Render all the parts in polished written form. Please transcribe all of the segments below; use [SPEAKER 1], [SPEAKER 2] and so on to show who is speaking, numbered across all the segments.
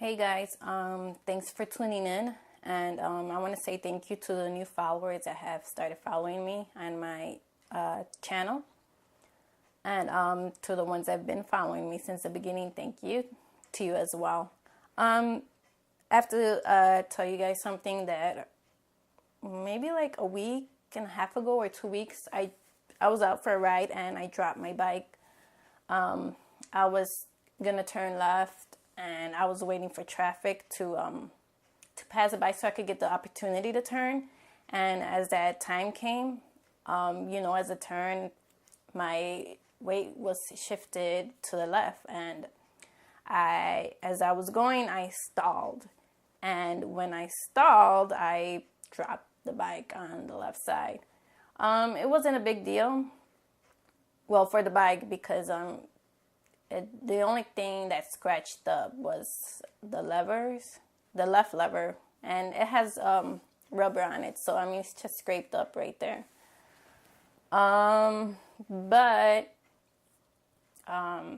[SPEAKER 1] Hey guys, thanks for tuning in, and I want to say thank you to the new followers that have started following me on my channel, and to the ones that have been following me since the beginning, thank you to you as well. I have to tell you guys something that maybe like a week and a half ago or 2 weeks, I was out for a ride and I dropped my bike. I was gonna turn left and I was waiting for traffic to pass it by so I could get the opportunity to turn. And as that time came, as a turn, my weight was shifted to the left, and as I was going, I stalled. And when I stalled, I dropped the bike on the left side. It wasn't a big deal, well, for the bike, because the only thing that scratched up was the left lever, and it has rubber on it, so I mean it's just scraped up right there. But I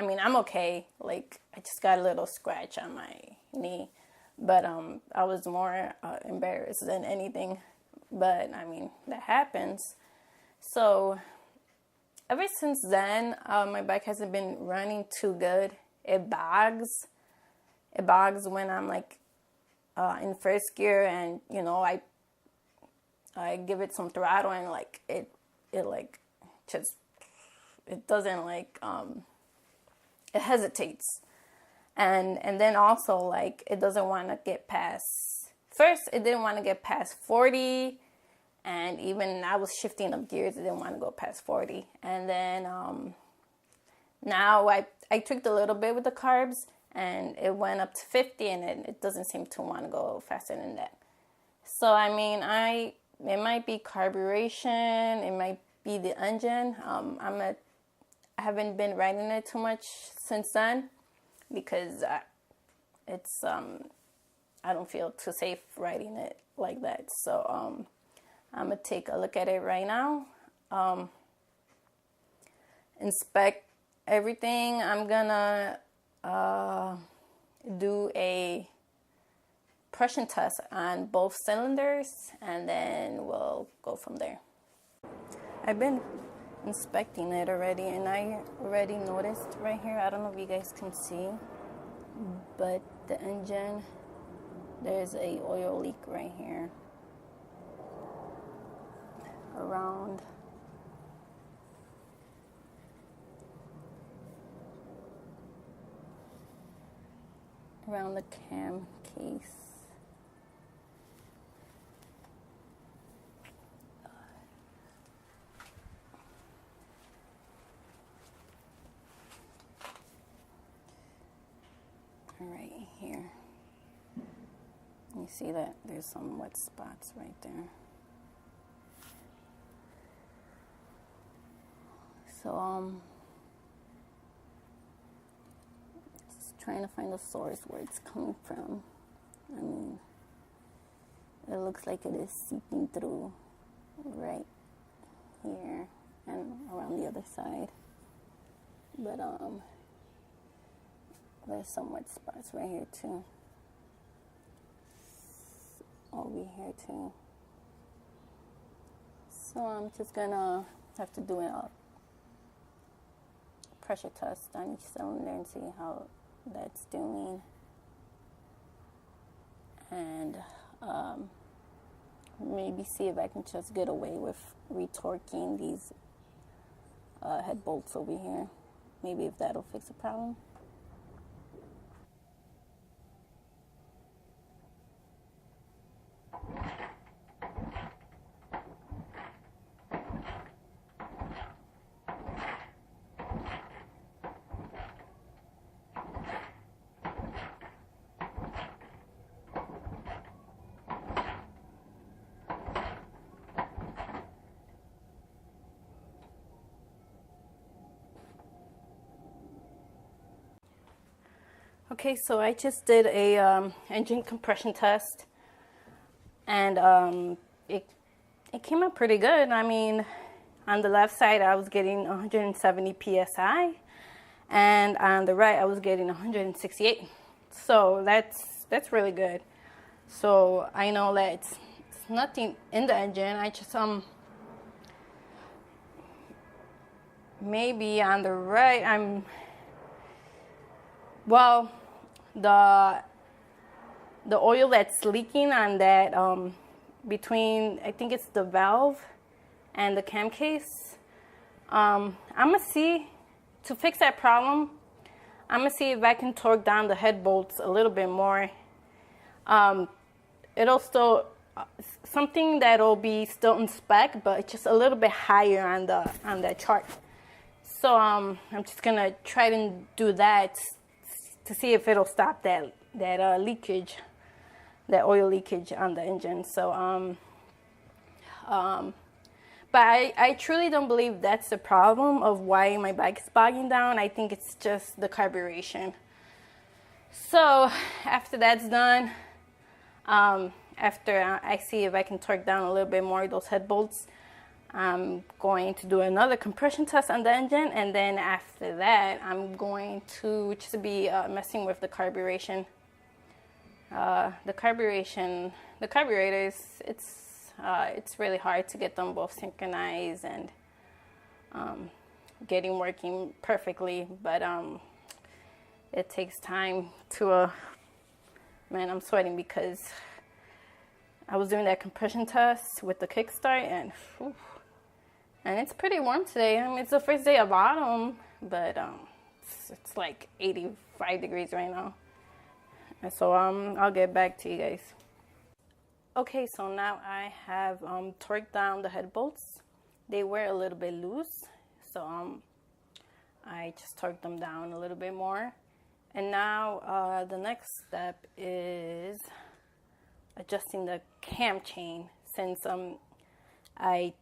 [SPEAKER 1] mean, I'm okay. Like, I just got a little scratch on my knee, but I was more embarrassed than anything. But I mean, that happens. So ever since then, my bike hasn't been running too good. It bogs. It bogs when I'm like in first gear, and I give it some throttle, and like it doesn't like it hesitates, and then also like it doesn't want to get past. First, it didn't want to get past 40. And even I was shifting up gears, I didn't want to go past 40. And then now I tweaked a little bit with the carbs, and it went up to 50, and it doesn't seem to want to go faster than that. So, I mean, it might be carburation, it might be the engine. I haven't been riding it too much since then, because I don't feel too safe riding it like that. So, I'm going to take a look at it right now, inspect everything. I'm going to do a pressure test on both cylinders, and then we'll go from there. I've been inspecting it already, and I already noticed right here, I don't know if you guys can see, but the engine, there's a oil leak right here. Around the cam case. Right here. You see that there's some wet spots right there. So, just trying to find the source where it's coming from. I mean, it looks like it is seeping through right here and around the other side. But, there's some wet spots right here too. Over here too. So I'm just gonna have to do a pressure test on each cylinder and see how that's doing, and maybe see if I can just get away with retorquing these head bolts over here. Maybe if that'll fix the problem. Okay, so I just did a engine compression test, and it came out pretty good. I mean, on the left side I was getting 170 psi, and on the right I was getting 168. So that's really good. So I know that it's nothing in the engine. I just maybe on the right well, the oil that's leaking on that between, I think it's the valve and the cam case. I'm gonna see, to fix that problem, I'm gonna see if I can torque down the head bolts a little bit more. It'll still something that'll be still in spec, but just a little bit higher on the chart. So I'm just gonna try to do that to see if it'll stop that leakage, that oil leakage on the engine. So but I truly don't believe that's the problem of why my bike is bogging down. I think it's just the carburation. So after that's done, after I see if I can torque down a little bit more those head bolts, I'm going to do another compression test on the engine, and then after that I'm going to just be messing with the carburation. The carburetors, it's really hard to get them both synchronized and getting working perfectly, but it takes time to man, I'm sweating because I was doing that compression test with the kickstart, and it's pretty warm today. I mean, it's the first day of autumn, but it's like 85 degrees right now. And so I'll get back to you guys. Okay, so now I have torqued down the head bolts. They were a little bit loose, so I just torqued them down a little bit more. And now the next step is adjusting the cam chain, since I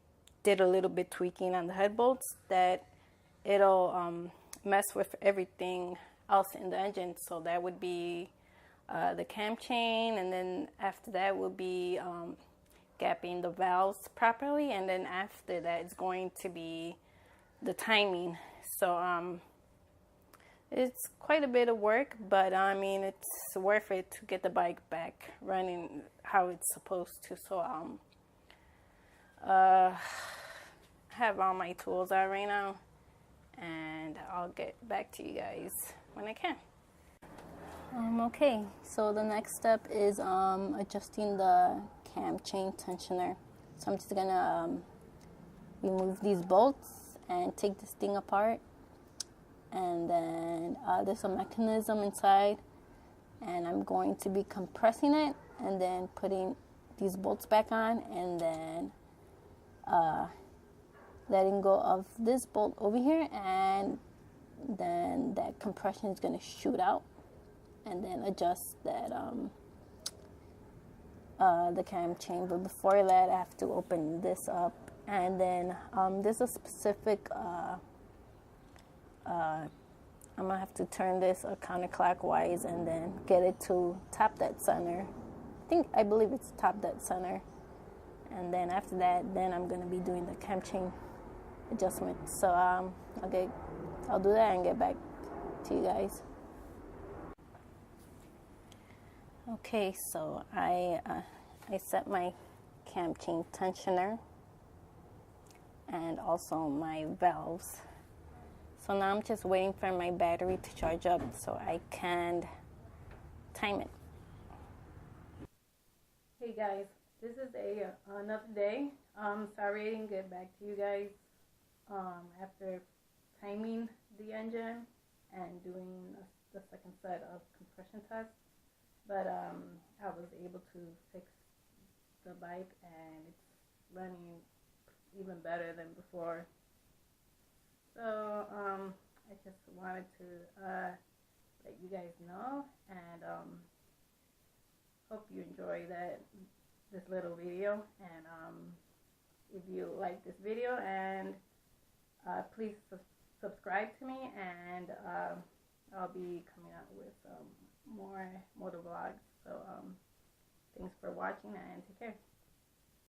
[SPEAKER 1] did a little bit tweaking on the head bolts, that it'll mess with everything else in the engine. So that would be the cam chain, and then after that will be gapping the valves properly, and then after that it's going to be the timing. So it's quite a bit of work, but I mean, it's worth it to get the bike back running how it's supposed to. So I have all my tools out right now, and I'll get back to you guys when I can. Okay, so the next step is adjusting the cam chain tensioner. So I'm just gonna remove these bolts and take this thing apart, and then there's a mechanism inside, and I'm going to be compressing it and then putting these bolts back on, and then letting go of this bolt over here, and then that compression is going to shoot out, and then adjust that the cam chain. But before that, I have to open this up, and then there's a specific I'm gonna have to turn this counterclockwise and then get it to top dead center. I believe it's top dead center, and then after that, then I'm gonna be doing the cam chain adjustment. So I'll do that and get back to you guys. Okay, so I set my cam chain tensioner and also my valves. So now I'm just waiting for my battery to charge up so I can time it. Hey guys, this is another day. Sorry I didn't get back to you guys after timing the engine and doing the second set of compression tests. But I was able to fix the bike, and it's running even better than before. So I just wanted to let you guys know, and hope you enjoy this little video. And if you like this video, and please subscribe to me, and I'll be coming out with more motor vlogs. So thanks for watching, and take care.